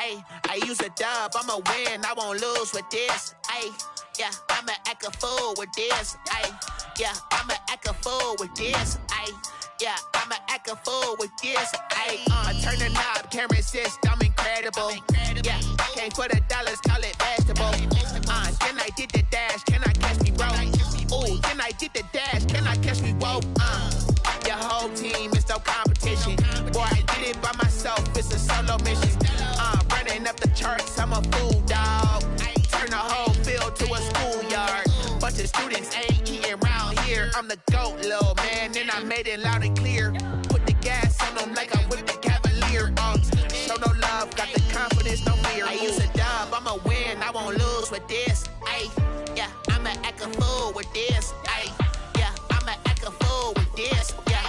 Ayy, I use a dub, I'ma win, I won't lose with this. Ayy, yeah, I'ma act a fool with this. Ayy, yeah, I'ma act a fool with this. Ayy, yeah, I'ma act a fool with this. Ayy, turn the knob, camera assist, I'm incredible. Yeah, came for the dollars, call it vegetable. Then I did the dash, can I catch me, bro? Ooh, then I did the dash, can I catch me, whoa? Your whole team is no competition. Boy, I did it by myself, it's a solo mission. Running up the charts, I'm a fool, dog. Turn the whole field to a schoolyard. Bunch of students ain't eating round here. I'm the GOAT, little man, and I made it loud and clear. Put the gas on them like I'm with the Cavalier. Show no love, got the confidence, no fear. I use a dub, I'ma win, I won't lose with this. Ayy, yeah, I'ma act a fool with this. Ayy, yeah, I'ma act a fool with this. Yeah,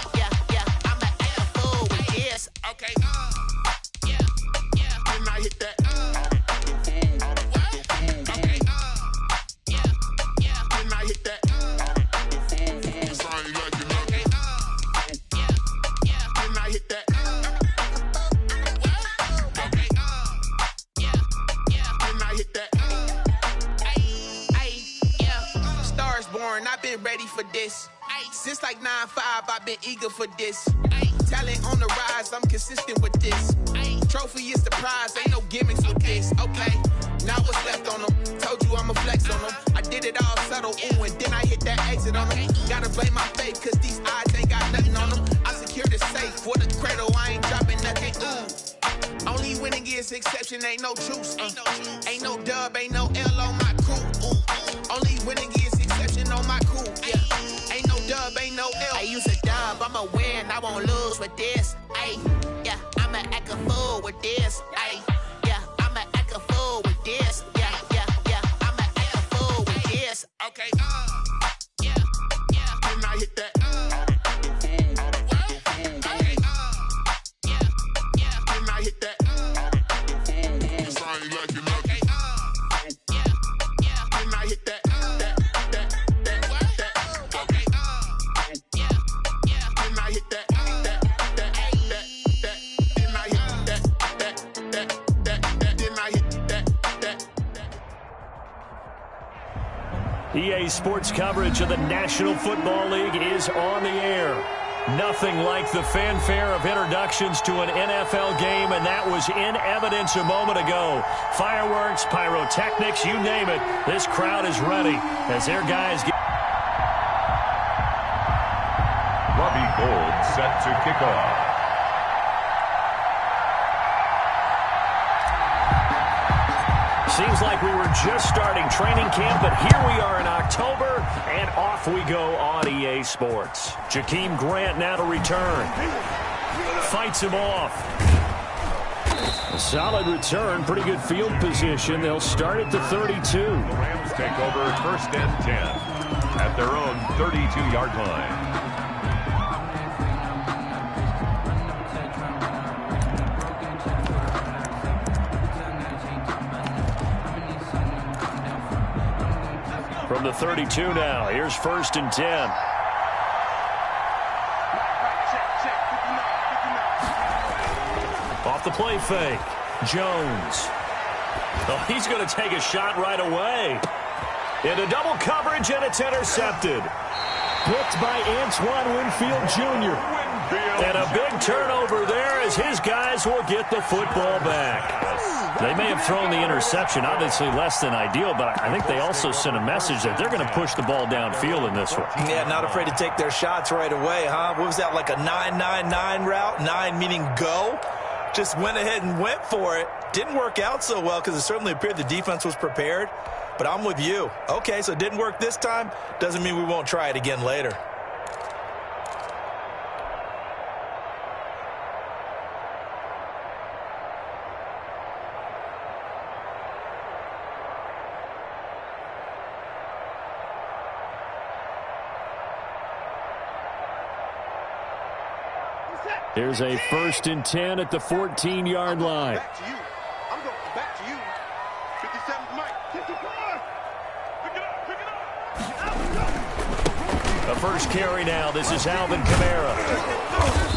I'ma act a fool with this. Okay, yeah, then I hit that. Okay, yeah, then I hit that. It's only like you know. Okay, yeah, then I hit that. Okay, yeah, then I hit that. Yeah, stars born, I've been ready for this. Since like 9-5, I've been eager for this. Talent on the rise, I'm consistent with this. Trophy is the prize, ain't no gimmicks with this. Okay, now what's left on them? Told you I'ma flex on them. I did it all subtle, ooh, and then I hit that exit on them. Gotta blame my faith, cause these odds ain't got nothing on them. I secure the safe for the cradle, I ain't dropping nothing, ooh. Only winning is exception, ain't no truce. Ain't no dub, ain't no L on my crew. Ooh. Only winning is exception on my crew, yeah. Ain't no dub, ain't no L. I use a dub, I'ma win, I won't lose with this. Ayy, yeah, I'ma act a fool with this. Ayy, yeah, I'ma act a fool with this. Yeah, I'ma act a fool with this. Okay, yeah, then I hit that. Okay, yeah, then I hit that. It's only like you know. Okay, yeah, then I hit that. EA Sports coverage of the National Football League is on the air. Nothing like the fanfare of introductions to an NFL game, and that was in evidence a moment ago. Fireworks, pyrotechnics, you name it. This crowd is ready as their guys get... Robbie Gould set to kick off. Seems like we were just starting training camp, but here we are in October, and off we go on EA Sports. Jakeem Grant now to return. Fights him off. A solid return, pretty good field position. They'll start at the 32. The Rams take over first and 10 at their own 32-yard line. From the 32 now, here's first and 10. Off the play fake, Jones. Oh, he's going to take a shot right away. Into double coverage, and it's intercepted. Picked by Antoine Winfield Jr. And a big turnover there as his guys will get the football back. They may have thrown the interception, obviously less than ideal, but I think they also sent a message that they're going to push the ball downfield in this one. Yeah, not afraid to take their shots right away, huh? What was that, like a 9-9-9 route? 9 meaning go? Just went ahead and went for it. Didn't work out so well because it certainly appeared the defense was prepared. But I'm with you. Okay, so it didn't work this time. Doesn't mean we won't try it again later. Here's a first and 10 at the 14-yard line. Back to you. I'm going back to you. 57th Mike. 55. Pick it up. Pick it up. A first carry now. This is Alvin Kamara.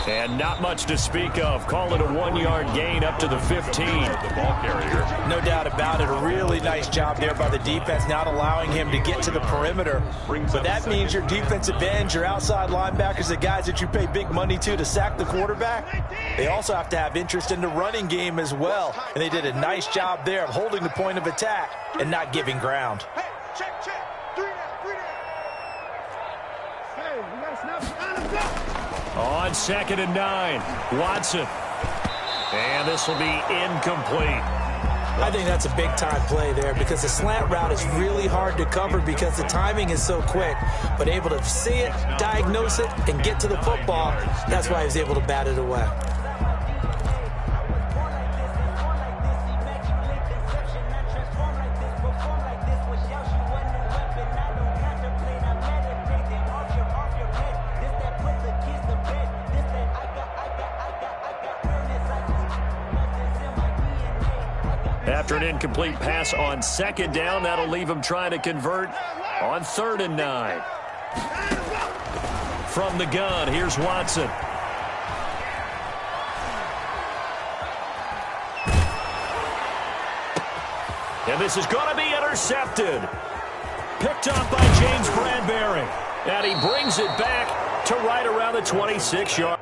And not much to speak of. Call it a 1-yard gain up to the 15. The ball carrier. No doubt about it. A really nice job there by the defense, not allowing him to get to the perimeter. But that means your defensive ends, your outside linebackers, the guys that you pay big money to sack the quarterback, they also have to have interest in the running game as well. And they did a nice job there of holding the point of attack and not giving ground. Hey, check. 3 down. Hey, we got to snap. On 2nd and 9, Watson. And this will be incomplete. I think that's a big-time play there because the slant route is really hard to cover because the timing is so quick. But able to see it, diagnose it, and get to the football, that's why he was able to bat it away. After an incomplete pass on 2nd down, that'll leave him trying to convert on 3rd and 9. From the gun, here's Watson. And this is going to be intercepted. Picked up by James Bradbury. And he brings it back to right around the 26-yard.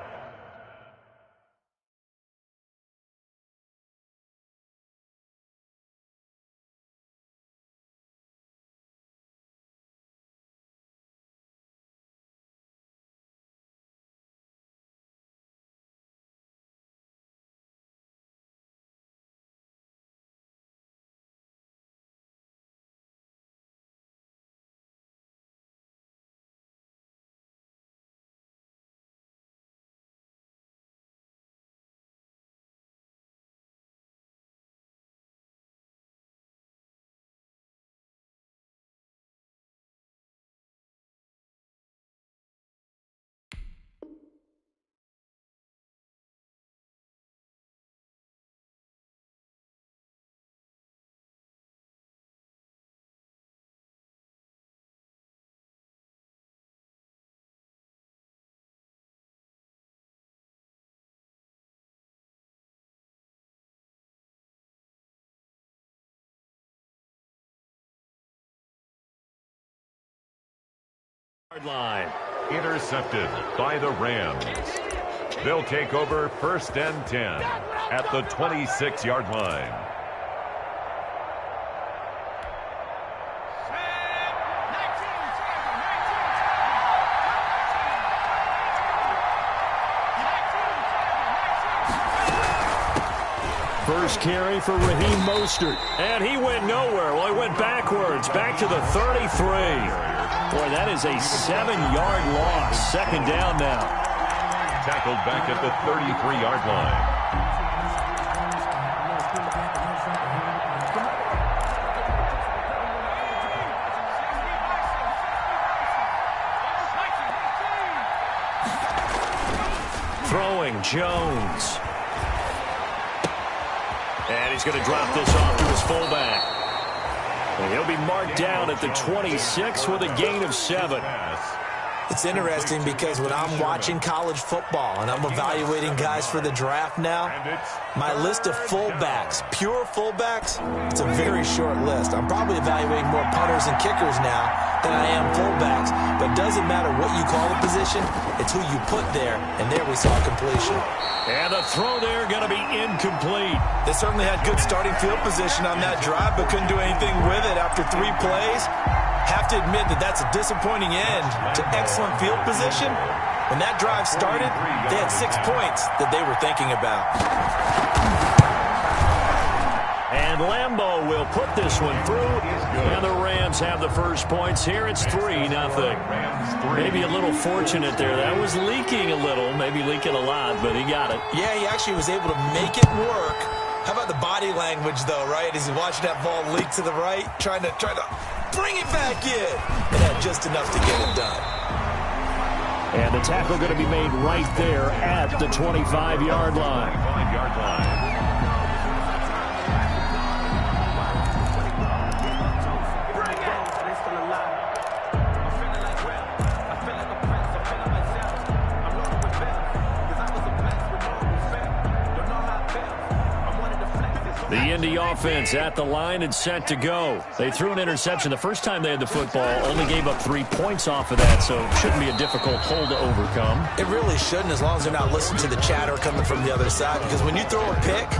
Line. Intercepted by the Rams. They'll take over 1st and 10 at the 26-yard line. First carry for Raheem Mostert. And he went nowhere. Well, he went backwards, back to the 33. Boy, that is a 7-yard loss. 2nd down now. Tackled back at the 33-yard line. Throwing Jones. And he's going to drop this off to his fullback. And he'll be marked down at the 26 with a gain of 7. It's interesting because when I'm watching college football and I'm evaluating guys for the draft now, my list of fullbacks, pure fullbacks, it's a very short list. I'm probably evaluating more punters and kickers now than I am fullbacks. But it doesn't matter what you call the position, it's who you put there, and there we saw completion. And a throw there going to be incomplete. They certainly had good starting field position on that drive, but couldn't do anything with it after 3 plays. Have to admit that that's a disappointing end to excellent field position. When that drive started, they had 6 points that they were thinking about. And Lambeau will put this one through, and the Rams have the first points here. It's 3-0. Maybe a little fortunate there. That was leaking a little, maybe leaking a lot, but he got it. Yeah, he actually was able to make it work. How about the body language, though, right? As he watched that ball leak to the right, trying to bring it back in. And had just enough to get it done. And the tackle going to be made right there at the 25-yard line. 25-yard line. The Indy offense at the line and set to go. They threw an interception the first time they had the football, only gave up 3 points off of that, so it shouldn't be a difficult hole to overcome. It really shouldn't, as long as they're not listening to the chatter coming from the other side, because when you throw a pick,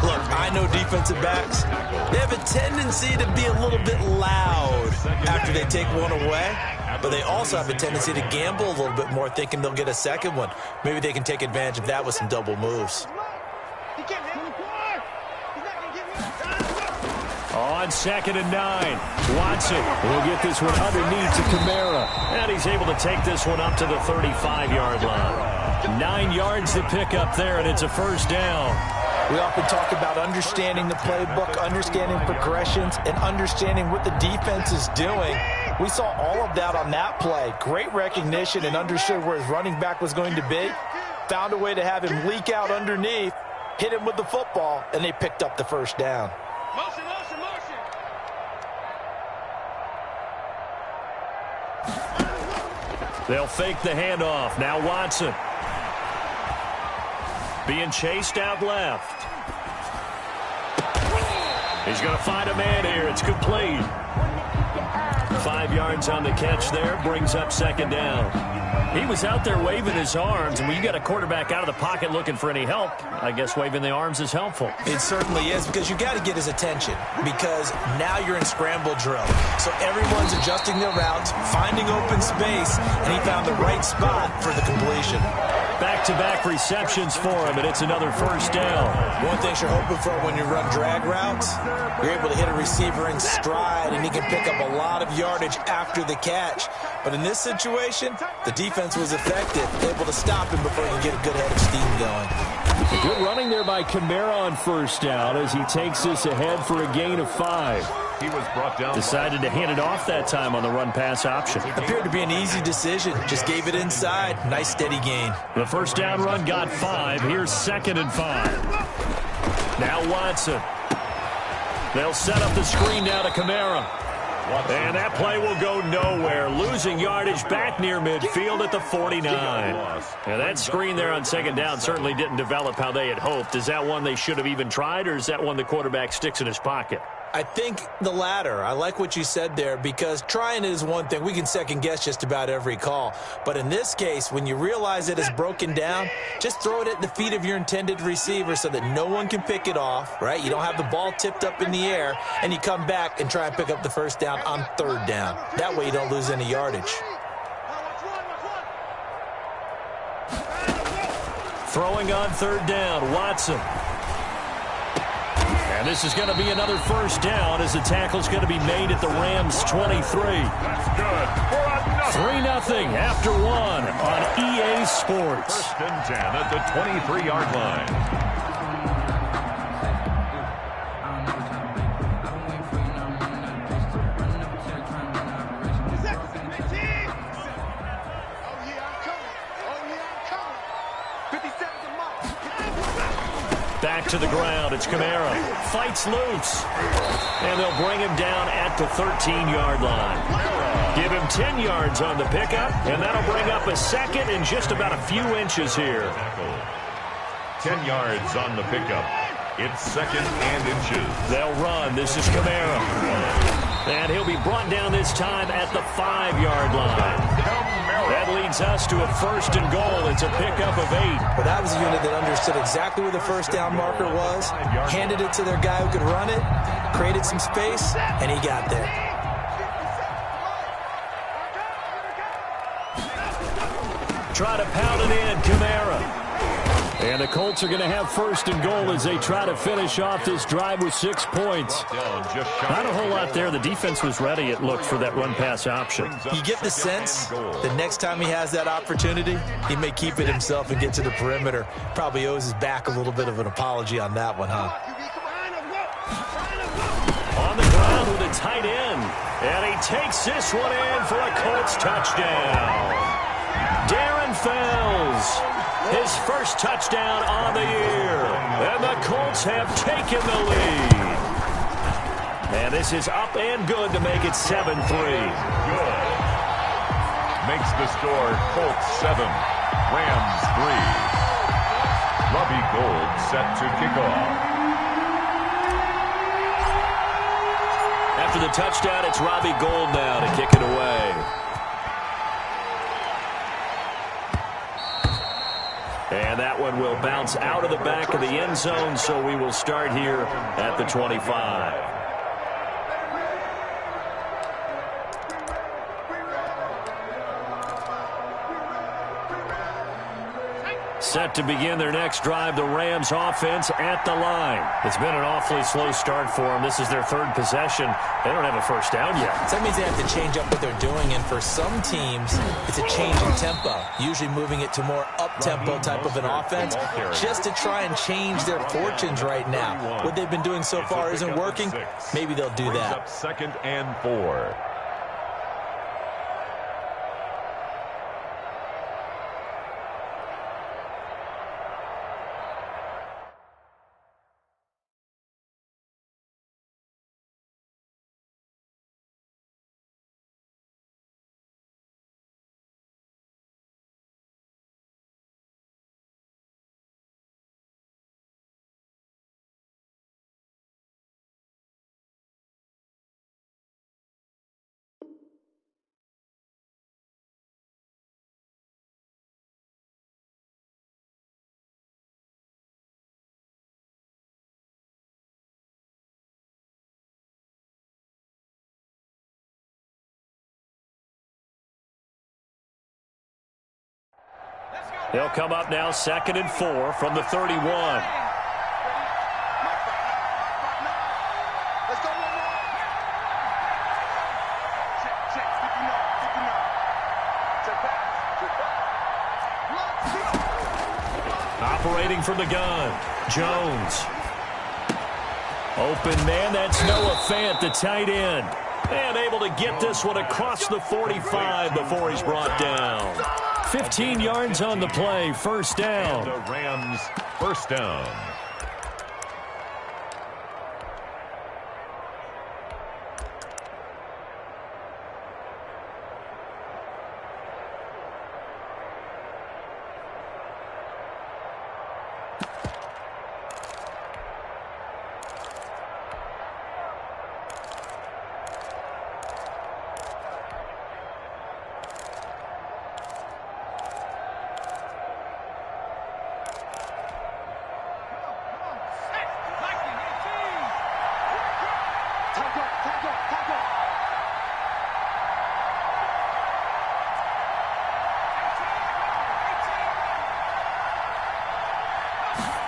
look, I know defensive backs, they have a tendency to be a little bit loud after they take one away, but they also have a tendency to gamble a little bit more, thinking they'll get a second one. Maybe they can take advantage of that with some double moves. On 2nd and 9, Watson will get this one underneath to Kamara. And he's able to take this one up to the 35-yard line. 9 yards to pick up there, and it's a first down. We often talk about understanding the playbook, understanding progressions, and understanding what the defense is doing. We saw all of that on that play. Great recognition and understood where his running back was going to be. Found a way to have him leak out underneath, hit him with the football, and they picked up the first down. Motion, motion, motion. They'll fake the handoff. Now Watson. Being chased out left. He's going to find a man here. It's complete. 5 yards on the catch there. Brings up 2nd down. He was out there waving his arms, and when you got a quarterback out of the pocket looking for any help, I guess waving the arms is helpful. It certainly is, because you got to get his attention, because now you're in scramble drill. So everyone's adjusting their routes, finding open space, and he found the right spot for the completion. Back-to-back receptions for him, and it's another first down. One thing you're hoping for when you run drag routes, you're able to hit a receiver in stride, and he can pick up a lot of yardage after the catch. But in this situation, the defense was effective, able to stop him before he could get a good head of steam going. Good running there by Kamara on first down as he takes this ahead for a gain of 5. He was brought down. Decided to hand it off that time on the run-pass option. Appeared to be an easy decision. Just gave it inside. Nice, steady gain. The first down run got 5. Here's 2nd and 5. Now Watson. They'll set up the screen down to Kamara. And that play will go nowhere. Losing yardage back near midfield at the 49. And that screen there on 2nd down certainly didn't develop how they had hoped. Is that one they should have even tried, or is that one the quarterback sticks in his pocket? I think the latter. I like what you said there, because trying it is one thing. We can second guess just about every call. But in this case, when you realize it is broken down, just throw it at the feet of your intended receiver so that no one can pick it off, right? You don't have the ball tipped up in the air, and you come back and try and pick up the first down on 3rd down. That way you don't lose any yardage. Throwing on 3rd down, Watson. And this is going to be another first down as the tackle's going to be made at the Rams' 23. That's good. 3-0 after 1 on EA Sports. 1st and 10 at the 23-yard line. Back to the ground. It's Kamara. Fights loose. And they'll bring him down at the 13-yard line. Give him 10 yards on the pickup, and that'll bring up a 2nd and just about a few inches here. 10 yards on the pickup. It's 2nd and inches. They'll run. This is Kamara. And he'll be brought down this time at the 5-yard line. That leads us to a 1st and goal. It's a pickup of 8. But that was a unit that understood exactly where the first down marker was, handed it to their guy who could run it, created some space, and he got there. Try to pound it in, Kamara. And the Colts are going to have 1st and goal as they try to finish off this drive with 6 points. Not a whole lot there. The defense was ready, it looked, for that run-pass option. You get the sense that next time he has that opportunity, he may keep it himself and get to the perimeter. Probably owes his back a little bit of an apology on that one, huh? On the ground with a tight end. And he takes this one in for a Colts touchdown. Darren Fells. His first touchdown on the year. And the Colts have taken the lead. And this is up and good to make it 7-3. Good. Makes the score Colts 7, Rams 3. Robbie Gould set to kick off. after the touchdown, it's Robbie Gould now to kick it away. And that one will bounce out of the back of the end zone, so we will start here at the 25. Set to begin their next drive, the Rams offense at the line. It's been an awfully slow start for them. This is their third possession. They don't have a first down yet. So that means they have to change up what they're doing, and for some teams, it's a change in tempo, usually moving it to more up-tempo type of an offense, just to try and change their fortunes right now. What they've been doing so far isn't working. Maybe they'll do that. 2nd and 4. They'll come up now 2nd and 4 from the 31. Let's go one more. Check. 59. Check pass. Operating from the gun, Jones. Open man, that's Noah Fant, the tight end. And able to get this one across the 45 before he's brought down. 15 yards on the play, first down. And the Rams, first down.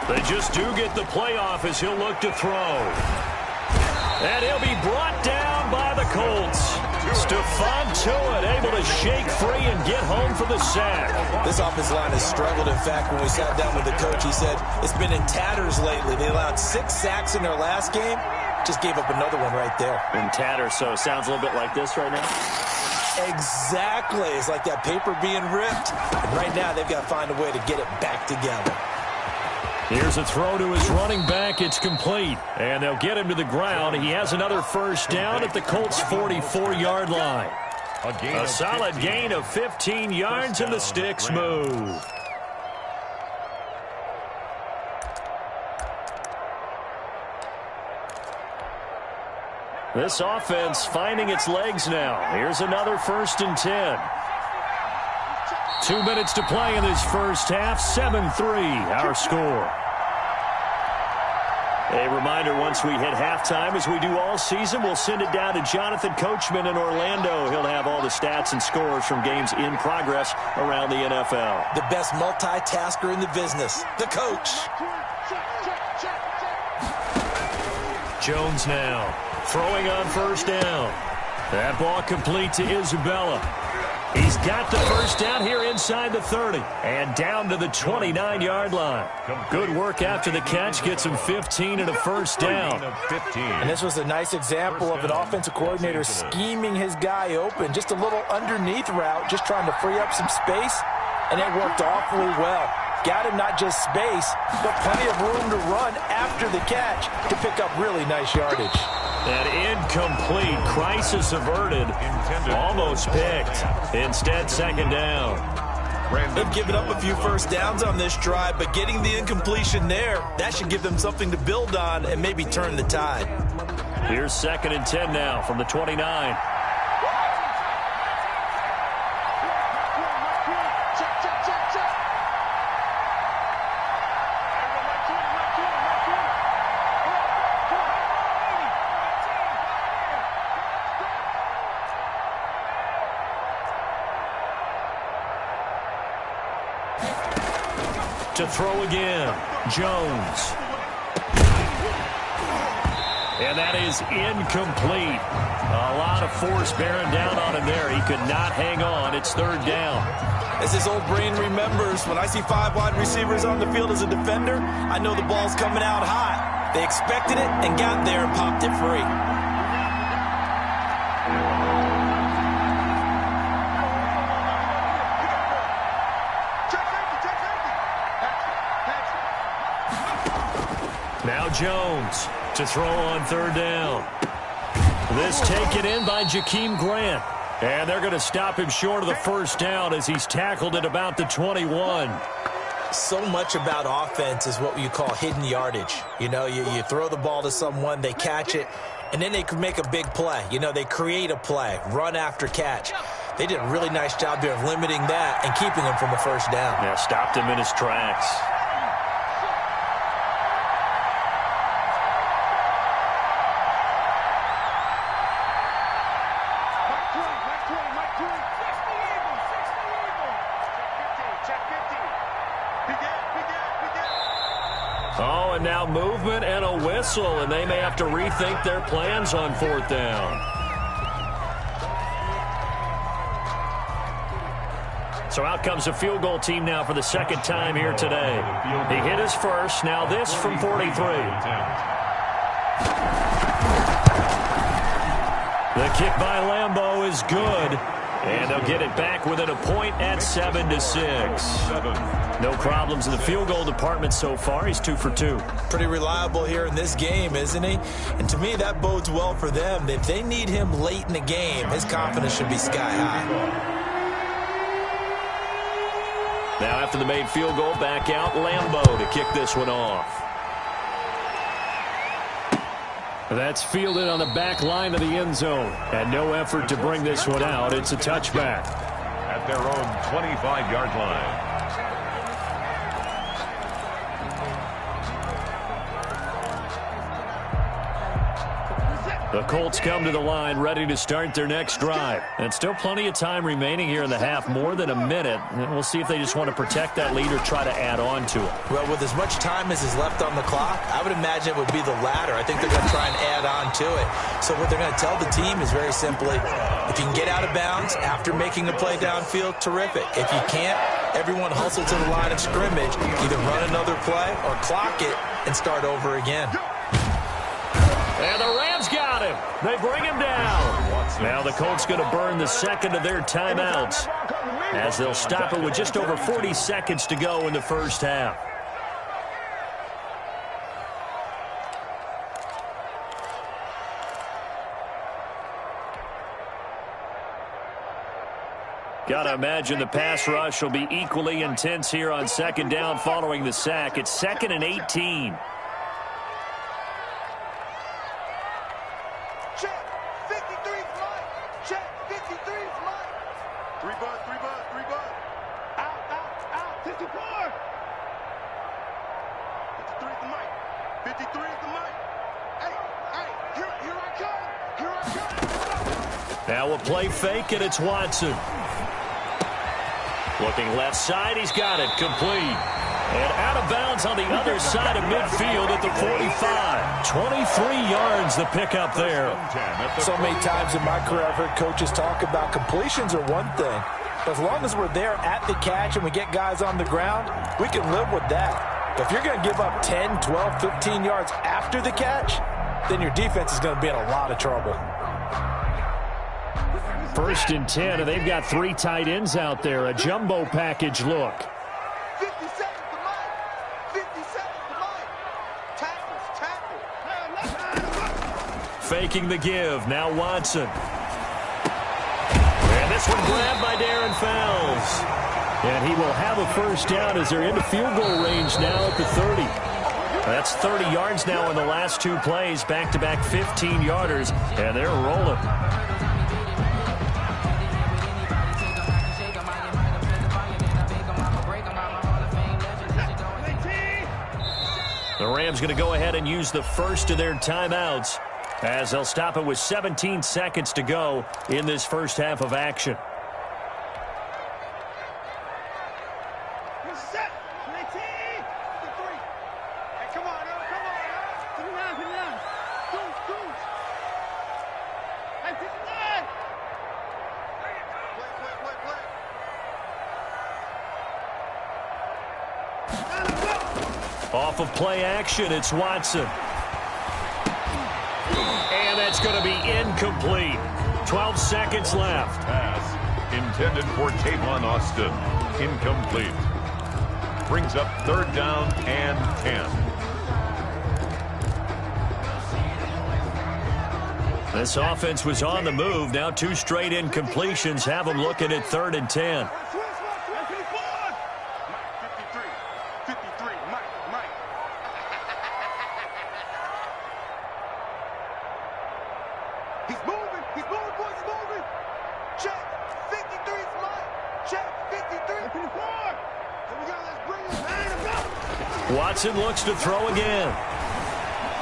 They just do get the playoff as he'll look to throw. And he'll be brought down by the Colts. Stephon Tuitt able to shake free and get home for the sack. This offensive line has struggled. In fact, when we sat down with the coach, he said it's been in tatters lately. They allowed 6 sacks in their last game. Just gave up another one right there. In tatters, so it sounds a little bit like this right now. Exactly. It's like that paper being ripped. And right now, they've got to find a way to get it back together. Here's a throw to his running back. It's complete. And they'll get him to the ground. He has another first down at the Colts' 44-yard line. A solid gain of 15 yards, and the sticks move. This offense finding its legs now. Here's another 1st and 10. 2 minutes to play in this first half. 7-3, our score. A reminder, once we hit halftime, as we do all season, we'll send it down to Jonathan Coachman in Orlando. He'll have all the stats and scores from games in progress around the NFL. The best multitasker in the business, the coach. Jones now throwing on first down. That ball complete to Isabella. He's got the first down here inside the 30 and down to the 29-yard line. Good work after the catch. Gets him 15 and a first down. And this was a nice example of an offensive coordinator scheming his guy open. Just a little underneath route, just trying to free up some space, and it worked awfully well. Got him not just space, but plenty of room to run after the catch to pick up really nice yardage. An incomplete, crisis averted, almost picked. Instead, second down. They've given up a few first downs on this drive, but getting the incompletion there, that should give them something to build on and maybe turn the tide. Here's 2nd and 10 now from the 29. To throw again, Jones. And that is incomplete. A lot of force bearing down on him there. He could not hang on. It's 3rd down. As his old brain remembers, when I see 5 wide receivers on the field as a defender, I know the ball's coming out hot. They expected it and got there and popped it free. Now Jones to throw on 3rd down. This taken in by Jakeem Grant. And they're going to stop him short of the 1st down as he's tackled at about the 21. So much about offense is what you call hidden yardage. You know, you throw the ball to someone, they catch it, and then they can make a big play. You know, they create a play, run after catch. They did a really nice job there of limiting that and keeping him from a 1st down. Yeah, stopped him in his tracks. Oh, and now movement and a whistle, and they may have to rethink their plans on 4th down. So out comes the field goal team now for the 2nd time here today. He hit his first, now this from 43. The kick by Lambeau is good, and they'll get it back within a point at 7-6. No problems in the field goal department so far. He's 2 for 2. Pretty reliable here in this game, isn't he? And to me, that bodes well for them. If they need him late in the game, his confidence should be sky high. Now after the made field goal, back out Lambeau to kick this one off. That's fielded on the back line of the end zone. And no effort to bring this one out. It's a touchback. At their own 25-yard line. The Colts come to the line ready to start their next drive. And still plenty of time remaining here in the half, more than a minute. And we'll see if they just want to protect that lead or try to add on to it. Well, with as much time as is left on the clock, I would imagine it would be the latter. I think they're going to try and add on to it. So what they're going to tell the team is very simply, if you can get out of bounds after making a play downfield, terrific. If you can't, everyone hustle to the line of scrimmage, either run another play or clock it and start over again. And the Rams got him. They bring him down. Now the Colts going to burn the 2nd of their timeouts as they'll stop it with just over 40 seconds to go in the 1st half. Got to imagine the pass rush will be equally intense here on 2nd down following the sack. It's 2nd and 18. Now a play fake, and it's Watson. Looking left side, he's got it, complete. And out of bounds on the other side of midfield at the 45. 23 yards the pickup there. So many times in my career I've heard coaches talk about completions are one thing. As long as we're there at the catch and we get guys on the ground, we can live with that. If you're going to give up 10, 12, 15 yards after the catch, then your defense is going to be in a lot of trouble. 1st and 10, and they've got 3 tight ends out there. A jumbo package look. 50 seconds to Mike. 50 seconds to Mike. Tackle. Faking the give. Now Watson. And this one grabbed by Darren Fells. And he will have a first down as they're into field goal range now at the 30. That's 30 yards now in the last two plays, back-to-back 15-yarders, and they're rolling. The Rams going to go ahead and use the first of their timeouts as they'll stop it with 17 seconds to go in this first half of action. Off of play action, it's Watson. And that's going to be incomplete. 12 seconds left. Pass intended for Tavon Austin. Incomplete. Brings up third down and 10. This offense was on the move. Now two straight incompletions have them looking at 3rd and 10. Watson looks to throw again.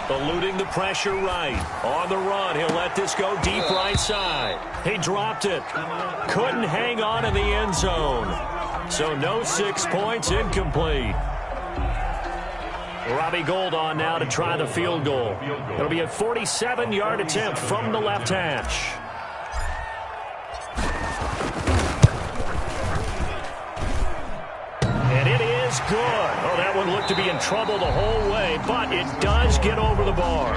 Eluding the pressure right. On the run, he'll let this go deep right side. He dropped it. Couldn't hang on in the end zone. So no 6 points, incomplete. Robbie Gould on now to try the field goal. It'll be a 47-yard attempt from the left hash. Good. Oh, that one looked to be in trouble the whole way, but it does get over the bar.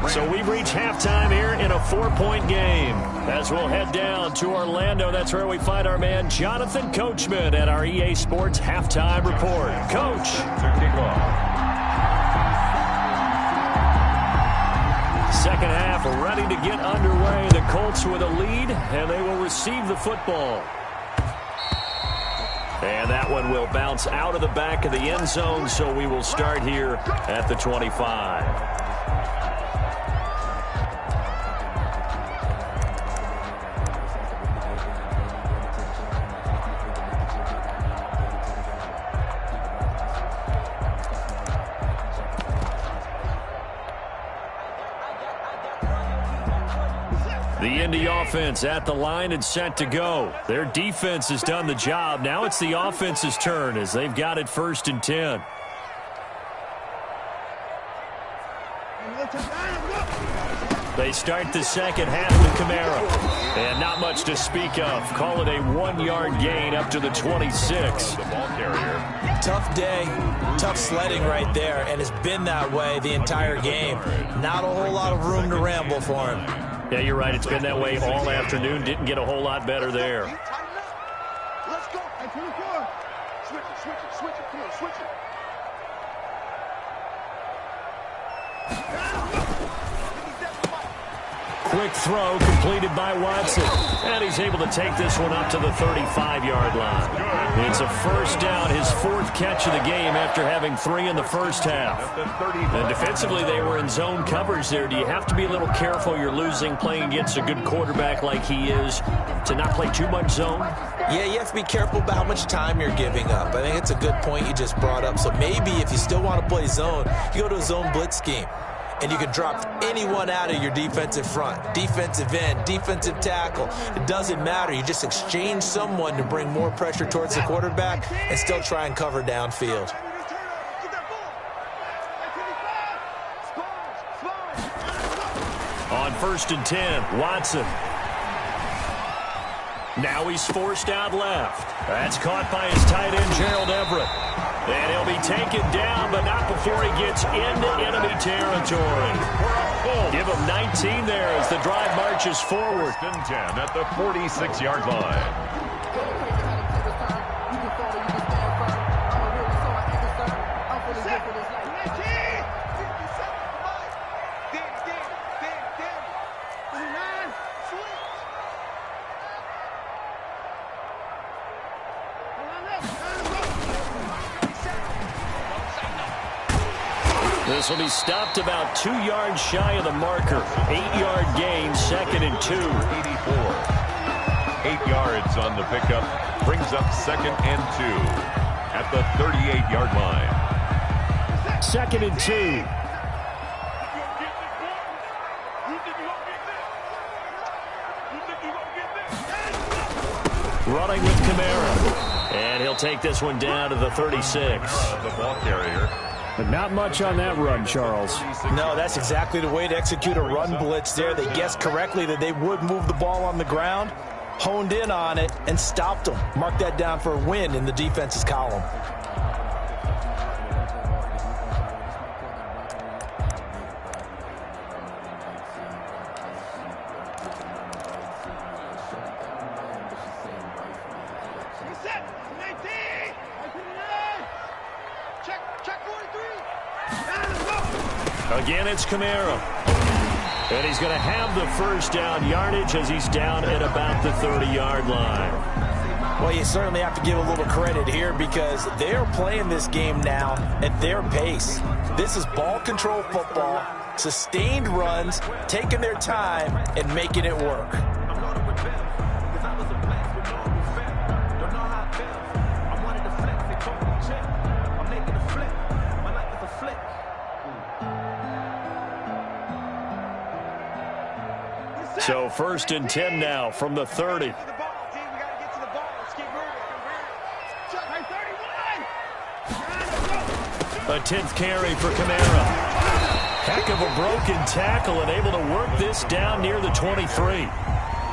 So we've reached halftime here in a 4-point game. As we'll head down to Orlando, that's where we find our man Jonathan Coachman at our EA Sports Halftime Report. Coach. Second half ready to get underway. The Colts with a lead, and they will receive the football. And that one will bounce out of the back of the end zone, so we will start here at the 25. The Indy offense at the line and set to go. Their defense has done the job. Now it's the offense's turn as they've got it 1st and 10. They start the second half with Kamara. And not much to speak of. Call it a 1-yard gain up to the 26. The ball carrier. Tough day, tough sledding right there, and it's been that way the entire game. Not a whole lot of room to ramble for him. Yeah, you're right. It's been that way all afternoon. Didn't get a whole lot better there. Let's go. Hey, 24. Switch it. Come on, switch it. Quick throw completed by Watson. And he's able to take this one up to the 35-yard line. It's a first down, his 4th catch of the game after having 3 in the first half. And defensively, they were in zone coverage there. Do you have to be a little careful? You're losing playing against a good quarterback like he is to not play too much zone? Yeah, you have to be careful about how much time you're giving up. I think it's a good point you just brought up. So maybe if you still want to play zone, you go to a zone blitz scheme. And you can drop anyone out of your defensive front, defensive end, defensive tackle. It doesn't matter. You just exchange someone to bring more pressure towards the quarterback and still try and cover downfield. On 1st and 10, Watson. Now he's forced out left. That's caught by his tight end, Gerald Everett. And he'll be taken down, but not before he gets into enemy territory. Give him 19 there as the drive marches forward. 1st and 10 at the 46-yard line. This will be stopped about 2 yards shy of the marker. 8-yard gain, 2nd and 2. 84. 8 yards on the pickup. Brings up 2nd and 2 at the 38-yard line. 2nd and 2. Running with Kamara. And he'll take this one down to the 36. The ball carrier. But not much on that run, Charles. No, that's exactly the way to execute a run blitz there. They guessed correctly that they would move the ball on the ground, honed in on it, and stopped them. Mark that down for a win in the defense's column. Again, it's Kamara. And he's going to have the first down yardage as he's down at about the 30-yard line. Well, you certainly have to give a little credit here because they're playing this game now at their pace. This is ball control football, sustained runs, taking their time, and making it work. So 1st and 10 now from the 30. A 10th carry for Kamara. Heck of a broken tackle and able to work this down near the 23.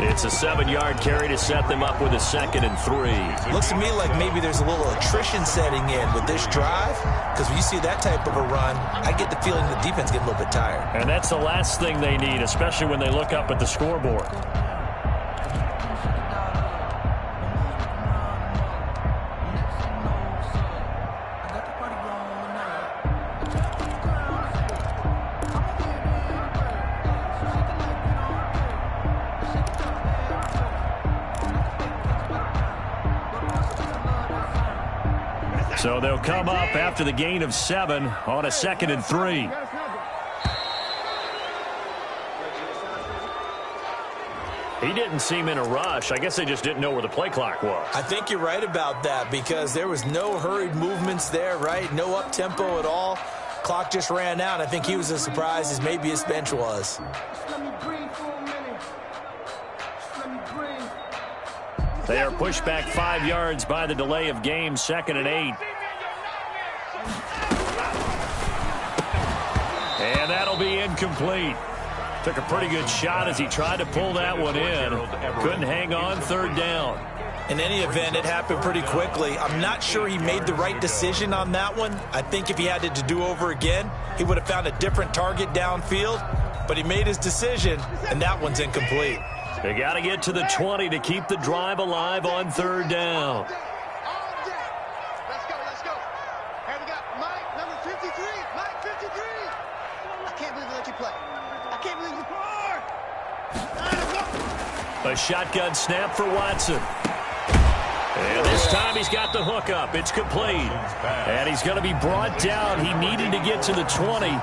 It's a 7-yard carry to set them up with a 2nd and 3. Looks to me like maybe there's a little attrition setting in with this drive, because when you see that type of a run, I get the feeling the defense getting a little bit tired. And that's the last thing they need, especially when they look up at the scoreboard. So they'll come up after the gain of 7 on a 2nd and 3. He didn't seem in a rush. I guess they just didn't know where the play clock was. I think you're right about that because there was no hurried movements there, right? No up-tempo at all. Clock just ran out. I think he was as surprised as maybe his bench was. They are pushed back 5 yards by the delay of game, 2nd and 8. And that'll be incomplete. Took a pretty good shot as he tried to pull that one in. Couldn't hang on, 3rd down. In any event, it happened pretty quickly. I'm not sure he made the right decision on that one. I think if he had it to do over again, he would have found a different target downfield. But he made his decision, and that one's incomplete. They got to get to the 20 to keep the drive alive on 3rd down. Let's go. Here we got Mike, number 53. Mike, 53. I can't believe they let you play. I can't believe you scored. A shotgun snap for Watson. And this time he's got the hook up. It's complete. And he's going to be brought down. He needed to get to the 20,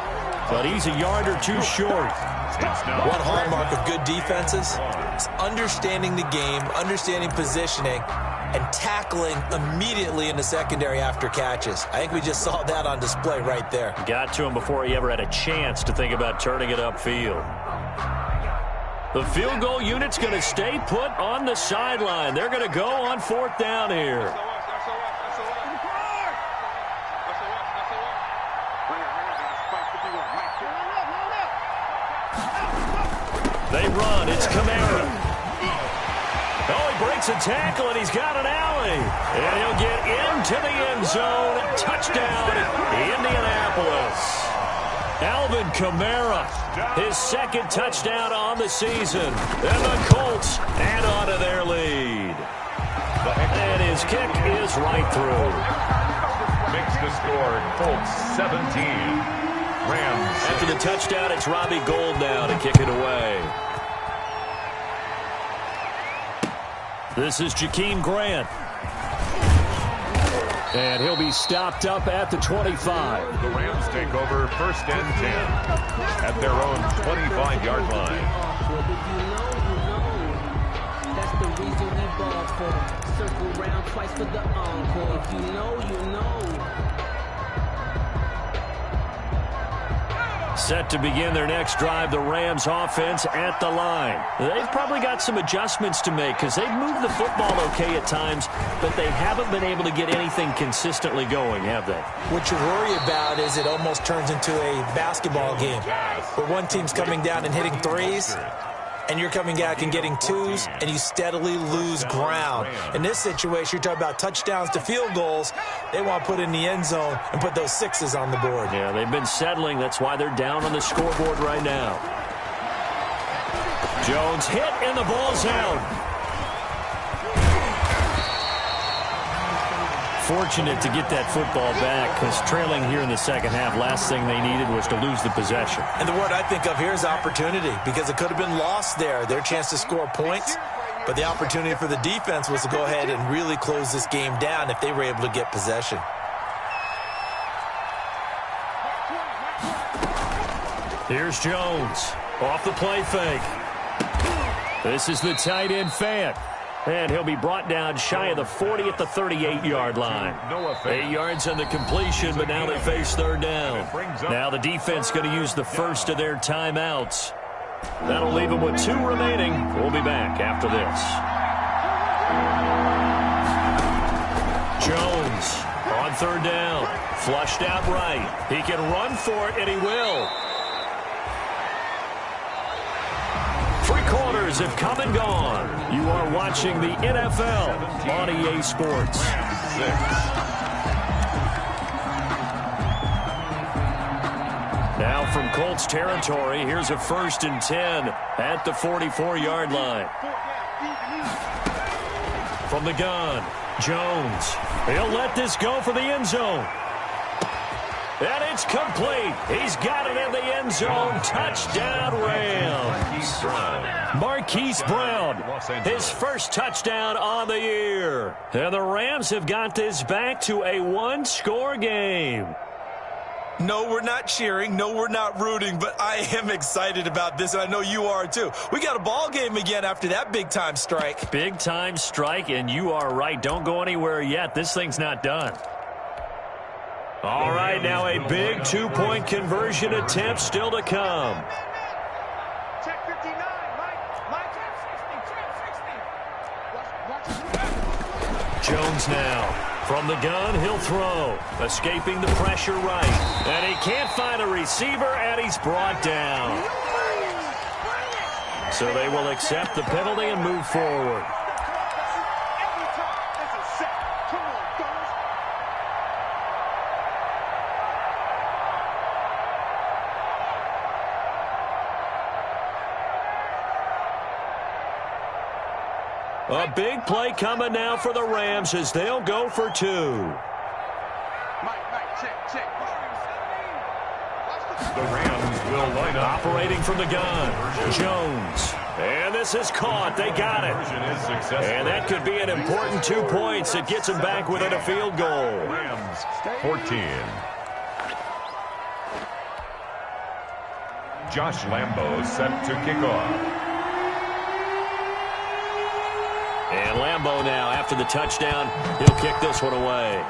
but he's a yard or 2 short. One hallmark of good defenses is understanding the game, understanding positioning, and tackling immediately in the secondary after catches. I think we just saw that on display right there. Got to him before he ever had a chance to think about turning it upfield. The field goal unit's going to stay put on the sideline. They're going to go on 4th down here. They run. It's Kamara. Oh, he breaks a tackle, and he's got an alley. And he'll get into the end zone. Touchdown, Indianapolis. Alvin Kamara, his 2nd touchdown on the season. And the Colts add on to their lead. And his kick is right through. Makes the score, Colts 17. Rams. After the touchdown, it's Robbie Gould now to kick it away. This is Jakeem Grant. And he'll be stopped up at the 25. The Rams take over 1st and 10 at their own 25-yard line. That's the reason we ball for. Circle round twice for the encore. If you know, you know. Set to begin their next drive, the Rams offense at the line. They've probably got some adjustments to make because they've moved the football okay at times, but they haven't been able to get anything consistently going, have they? What you worry about is it almost turns into a basketball game where one team's coming down and hitting threes, and you're coming back and getting twos, and you steadily lose ground. In this situation, you're talking about touchdowns to field goals. They want to put in the end zone and put those sixes on the board. Yeah, they've been settling. That's why they're down on the scoreboard right now. Jones hit, and the ball's out. Fortunate to get that football back because trailing here in the second half, last thing they needed was to lose the possession. And the word I think of here is opportunity because it could have been lost there. Their chance to score points, but the opportunity for the defense was to go ahead and really close this game down if they were able to get possession. Here's Jones off the play fake. This is the tight end fan. And he'll be brought down shy of the 40 at the 38-yard line. 8 yards on the completion, but now they face third down. Now the defense going to use the first of their timeouts. That'll leave them with 2 remaining. We'll be back after this. Jones on third down. Flushed out right. He can run for it, and he will. 3 quarters have come and gone. You are watching the NFL on EA Sports. Now from Colts territory, here's a 1st and 10 at the 44-yard line. From the gun, Jones. He'll let this go for the end zone. And it's complete. He's got it in the end zone. Touchdown, Rams. Marquise Brown, his first touchdown on the year. And the Rams have got this back to a 1-score game. No, we're not cheering. No, we're not rooting, but I am excited about this, and I know you are too. We got a ball game again after that big-time strike. Big-time strike, and you are right. Don't go anywhere yet. This thing's not done. All right, now a big 2-point conversion attempt still to come. Check 59, Mike. Jones now. From the gun, he'll throw. Escaping the pressure right. And he can't find a receiver, and he's brought down. So they will accept the penalty and move forward. A big play coming now for the Rams as they'll go for 2. Check. The Rams will line up. Operating from the gun, Jones. And this is caught. They got it. And that could be an important 2 points. It gets them back within a field goal. Rams 14. Josh Lambo set to kick off. And Lambo now, after the touchdown, he'll kick this one away.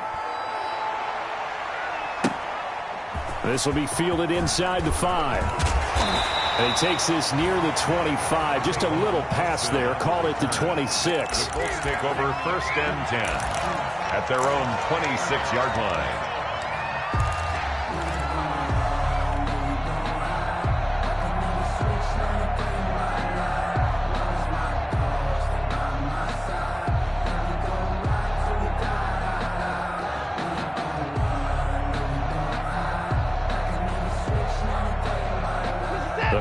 This will be fielded inside the 5. And he takes this near the 25. Just a little pass there. Call it the 26. The Colts take over 1st and 10 at their own 26-yard line.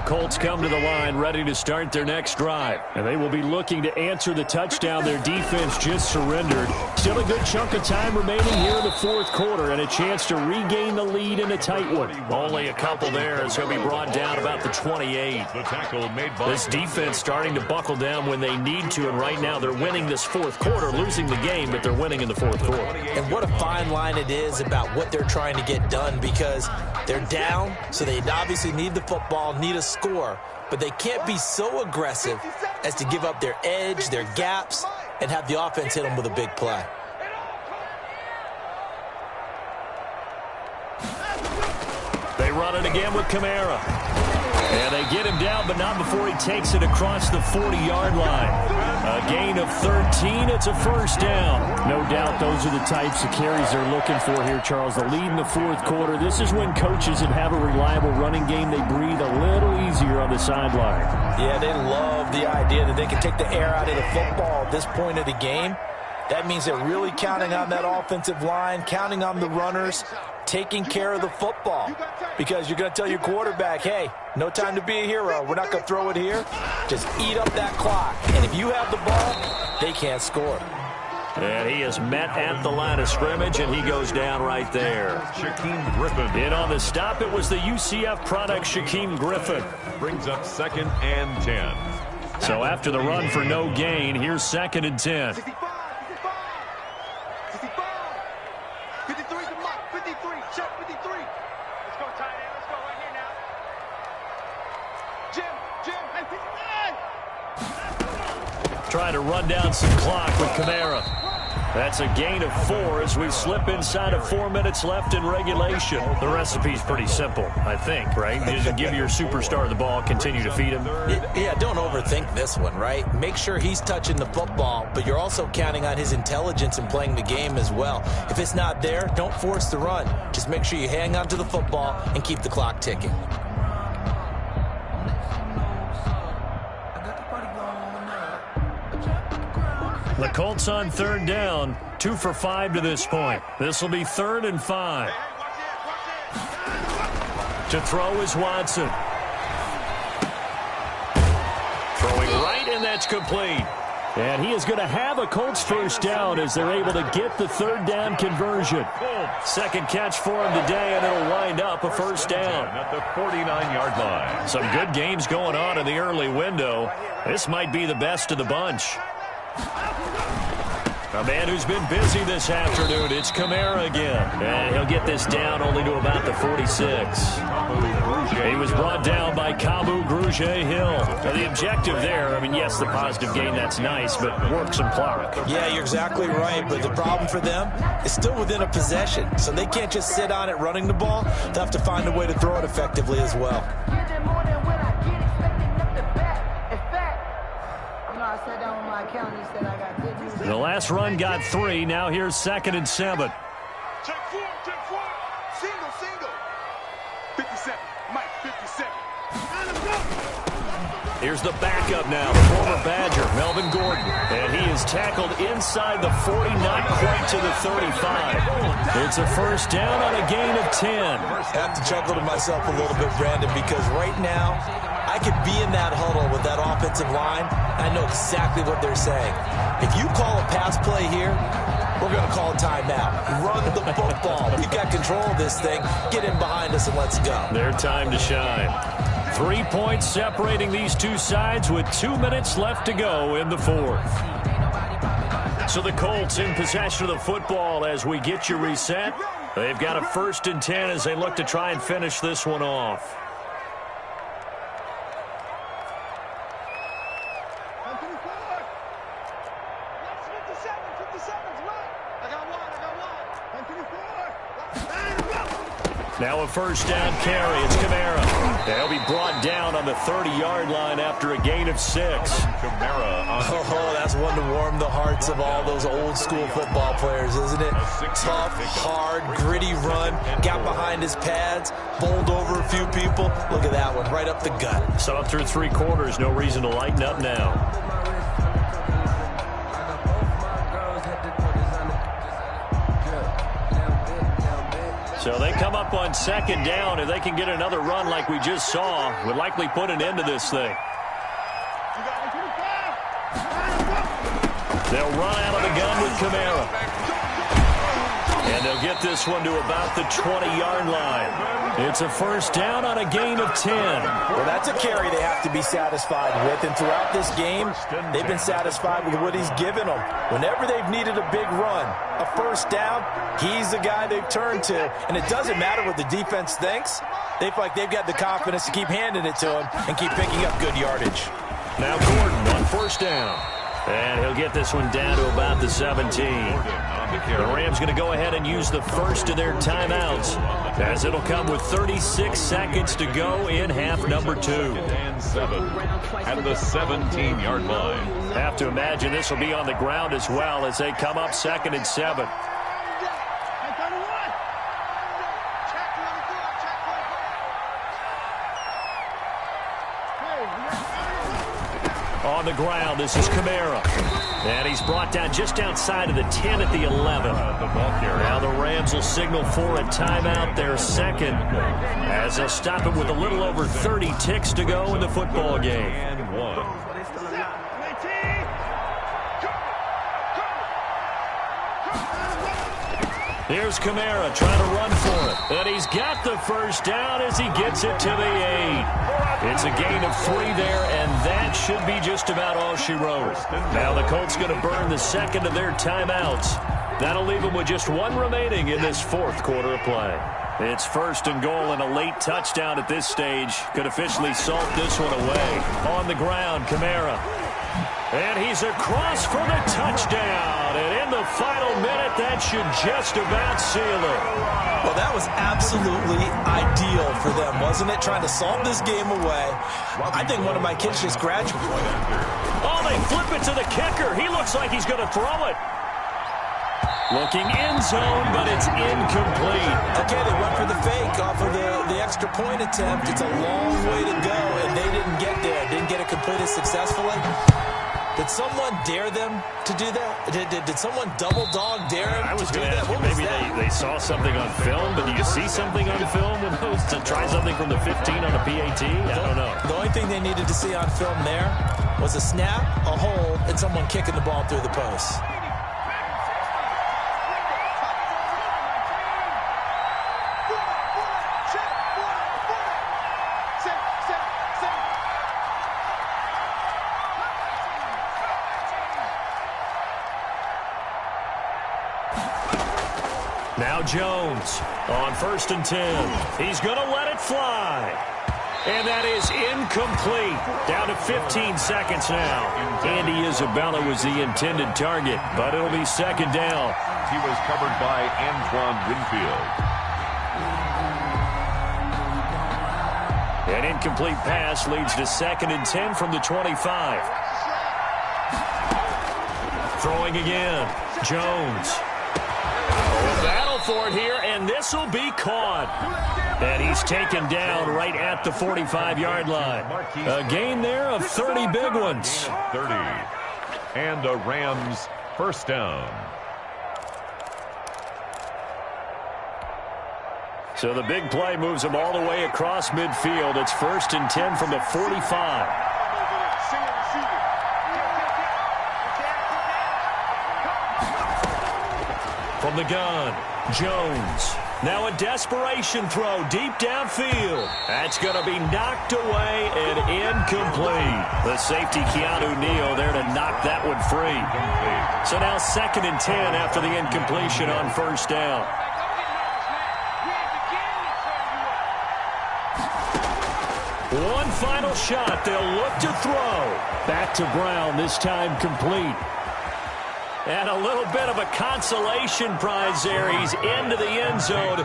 Colts come to the line ready to start their next drive. And they will be looking to answer the touchdown their defense just surrendered. Still a good chunk of time remaining here in the fourth quarter and a chance to regain the lead in a tight one. Only a couple there as he'll be brought down about the 28. The tackle made by this defense starting to buckle down when they need to, and right now they're winning this fourth quarter, losing the game, but they're winning in the fourth quarter. And what a fine line it is about what they're trying to get done, because they're down, so they obviously need the football, need a score, but they can't be so aggressive as to give up their edge, their gaps, and have the offense hit them with a big play. They run it again with Kamara. And they get him down, but not before he takes it across the 40-yard line. A gain of 13. It's a first down. No doubt those are the types of carries they're looking for here, Charles. The lead in the fourth quarter. This is when coaches that have a reliable running game, they breathe a little easier on the sideline. Yeah, they love the idea that they can take the air out of the football at this point of the game. That means they're really counting on that offensive line, counting on the runners, taking care of the football. Because you're going to tell your quarterback, hey, no time to be a hero. We're not going to throw it here. Just eat up that clock. And if you have the ball, they can't score. And he is met at the line of scrimmage, and he goes down right there. Shaquem Griffin. In on the stop, it was the UCF product, Shaquem Griffin. Brings up 2nd and 10. So after the run for no gain, here's 2nd and 10. 55, 53 to Mike, 53, check 53. Let's go, tight end, let's go right here now. Jim, hey, 59. Trying to run down some clock with Kamara. That's a gain of 4 as we slip inside of 4 minutes left in regulation. The recipe's pretty simple, I think, right? You just give your superstar the ball, continue to feed him. Yeah, don't overthink this one, right? Make sure he's touching the football, but you're also counting on his intelligence in playing the game as well. If it's not there, don't force the run. Just make sure you hang on to the football and keep the clock ticking. The Colts on 3rd down, 2 for 5 to this point. This will be 3rd and 5. To throw is Watson. Throwing right, and that's complete. And he is going to have a Colts first down as they're able to get the 3rd down conversion. Second catch for him today, and it'll wind up a first down. At the 49-yard line. Some good games going on in the early window. This might be the best of the bunch. A man who's been busy this afternoon, it's Kamara again. And he'll get this down only to about the 46. He was brought down by Kabu Grugier-Hill. Now, the objective there, I mean, yes, the positive gain, that's nice, but work some clock. Yeah, you're exactly right, but the problem for them is still within a possession. So they can't just sit on it running the ball. They'll have to find a way to throw it effectively as well. The last run got 3. Now here's 2nd and 7. Check 4, single. 57, Mike, 57. Here's the backup now, the former Badger, Melvin Gordon. And he is tackled inside the 40, not quite to the 35. It's a first down on a gain of 10. I have to chuckle to myself a little bit, Brandon, because right now I could be in that huddle with that offensive line. I know exactly what they're saying. If you call a pass play here, we're going to call a timeout. Run the football. We've got control of this thing. Get in behind us and let's go. Their time to shine. 3 points separating these two sides with 2 minutes left to go in the fourth. So the Colts in possession of the football as we get you reset. They've got a 1st and 10 as they look to try and finish this one off. Now a first down carry. It's Kamara. They'll be brought down on the 30-yard line after a gain of 6. Kamara on that's one to warm the hearts of all those old school football players, isn't it? Tough, hard, gritty run. Got behind his pads, bowled over a few people. Look at that one, right up the gut. So up through 3 quarters, no reason to lighten up now. So they come up on second down. If they can get another run like we just saw, would likely put an end to this thing. They'll run out of the gun with Kamara. And they'll get this one to about the 20-yard line. It's a first down on a gain of 10. Well, that's a carry they have to be satisfied with. And throughout this game, they've been satisfied with what he's given them. Whenever they've needed a big run, a first down, he's the guy they've turned to. And it doesn't matter what the defense thinks. They feel like they've got the confidence to keep handing it to him and keep picking up good yardage. Now Gordon on first down. And he'll get this one down to about the 17. The Rams going to go ahead and use the first of their timeouts, as it'll come with 36 seconds to go in half number 2. And 7 at the 17-yard line. Have to imagine this will be on the ground as well as they come up 2nd and 7. On the ground, this is Kamara. And he's brought down just outside of the 10 at the 11. Now the Rams will signal for a timeout, their second, as they'll stop it with a little over 30 ticks to go in the football game. And 1. Here's Kamara trying to run for it. And he's got the first down as he gets it to the 8. It's a gain of 3 there, and that should be just about all she wrote. Now the Colts going to burn the second of their timeouts. That'll leave them with just one remaining in this fourth quarter of play. It's first and goal, and a late touchdown at this stage could officially salt this one away. On the ground, Kamara. And he's across for the touchdown. And in the final minute, that should just about seal it. Well, that was absolutely ideal for them, wasn't it? Trying to salt this game away. I think one of my kids just graduated. Oh, they flip it to the kicker. He looks like he's going to throw it. Looking end zone, but it's incomplete. Okay, they went for the fake off of the extra point attempt. It's a long way to go, and they didn't get there. Didn't get it completed successfully. Did someone dare them to do that? Did someone double dog dare them I was to do going to that? ask you, maybe they saw something on film, but do you see something on film with those to try something from the 15 on a PAT? I don't know. The only thing they needed to see on film there was a snap, a hold, and someone kicking the ball through the post. Now Jones on 1st and 10. He's going to let it fly. And that is incomplete. Down to 15 seconds now. Andy Isabella was the intended target, but it'll be second down. He was covered by Antoine Winfield. An incomplete pass leads to 2nd and 10 from the 25. Throwing again. Jones. Battle for it here, and this will be caught. And he's taken down right at the 45-yard line. A gain there of 30 big ones. 30. And a Rams first down. So the big play moves them all the way across midfield. It's 1st and 10 from the 45. From the gun, Jones. Now a desperation throw deep downfield. That's going to be knocked away and incomplete. The safety, Keanu Neal, there to knock that one free. So now 2nd and 10 after the incompletion on first down. One final shot. They'll look to throw. Back to Brown, this time complete. And a little bit of a consolation prize there. He's into the end zone.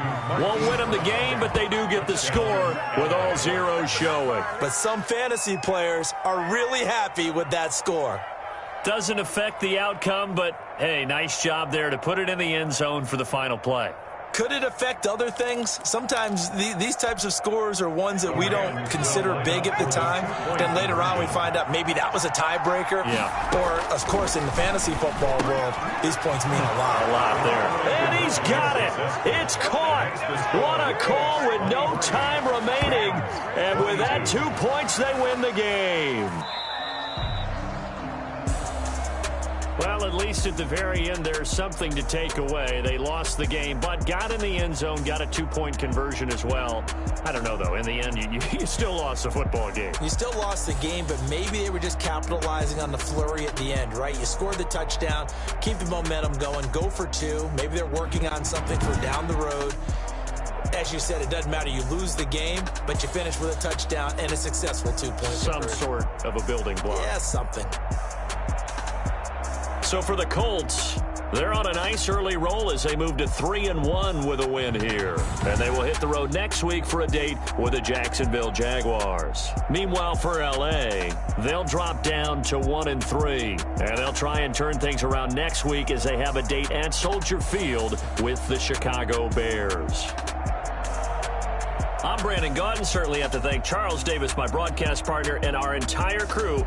Won't win them the game, but they do get the score with all zeros showing. But some fantasy players are really happy with that score. Doesn't affect the outcome, but, hey, nice job there to put it in the end zone for the final play. Could it affect other things? Sometimes these types of scores are ones that we don't consider big at the time. Then later on we find out maybe that was a tiebreaker. Yeah. Or, of course, in the fantasy football world, these points mean a lot. A lot there. And he's got it. It's caught. What a call with no time remaining. And with that 2 points, they win the game. Well, at least at the very end, there's something to take away. They lost the game, but got in the end zone, got a 2-point conversion as well. I don't know, though. In the end, you still lost the football game. You still lost the game, but maybe they were just capitalizing on the flurry at the end, right? You scored the touchdown, keep the momentum going, go for 2. Maybe they're working on something for down the road. As you said, it doesn't matter. You lose the game, but you finish with a touchdown and a successful 2-point Some conversion. sort of a building block. Yeah, something. So for the Colts, they're on a nice early roll as they move to 3-1 with a win here. And they will hit the road next week for a date with the Jacksonville Jaguars. Meanwhile, for L.A., they'll drop down to 1-3. And they'll try and turn things around next week as they have a date at Soldier Field with the Chicago Bears. I'm Brandon Gaudin. Certainly have to thank Charles Davis, my broadcast partner, and our entire crew.